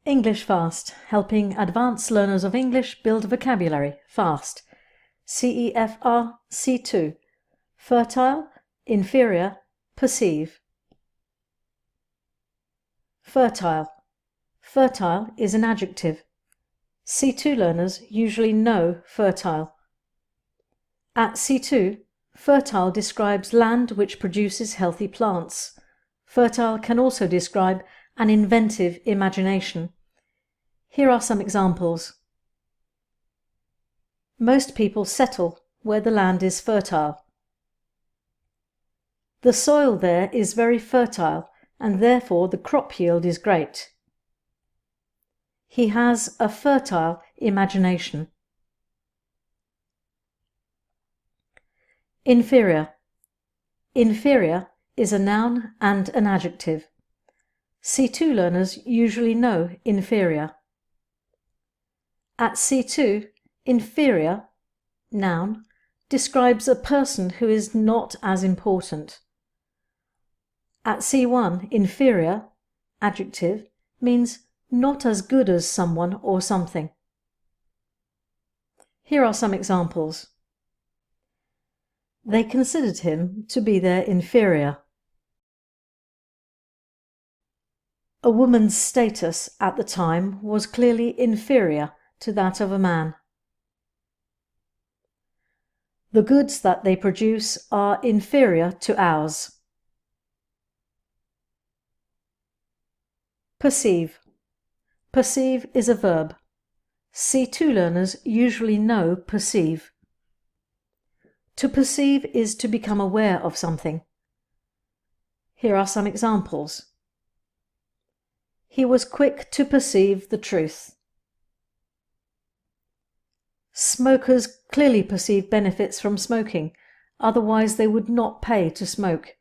English Fast, helping advanced learners of English build vocabulary fast. CEFR C2. Fertile, inferior, perceive. Fertile. Fertile is an adjective. C2 learners usually know fertile. At C2, fertile describes land which produces healthy plants. Fertile can also describe an inventive imagination. Here are some examples. Most people settle where the land is fertile. The soil there is very fertile and therefore the crop yield is great. He has a fertile imagination. Inferior. Inferior is a noun and an adjective. C2 learners usually know inferior. At C2, inferior, noun, describes a person who is not as important. At C1, inferior, adjective, means not as good as someone or something. Here are some examples. They considered him to be their inferior. A woman's status at the time was clearly inferior to that of a man. The goods that they produce are inferior to ours. Perceive. Perceive is a verb. C2 learners usually know perceive. To perceive is to become aware of something. Here are some examples. He was quick to perceive the truth. Smokers clearly perceive benefits from smoking, otherwise they would not pay to smoke.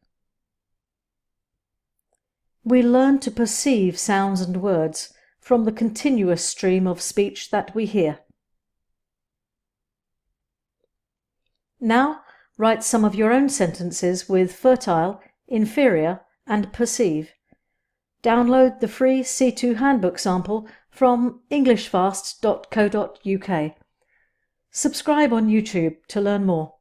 We learn to perceive sounds and words from the continuous stream of speech that we hear. Now write some of your own sentences with fertile, inferior and perceive. Download the free C2 handbook sample from englishfast.co.uk. Subscribe on YouTube to learn more.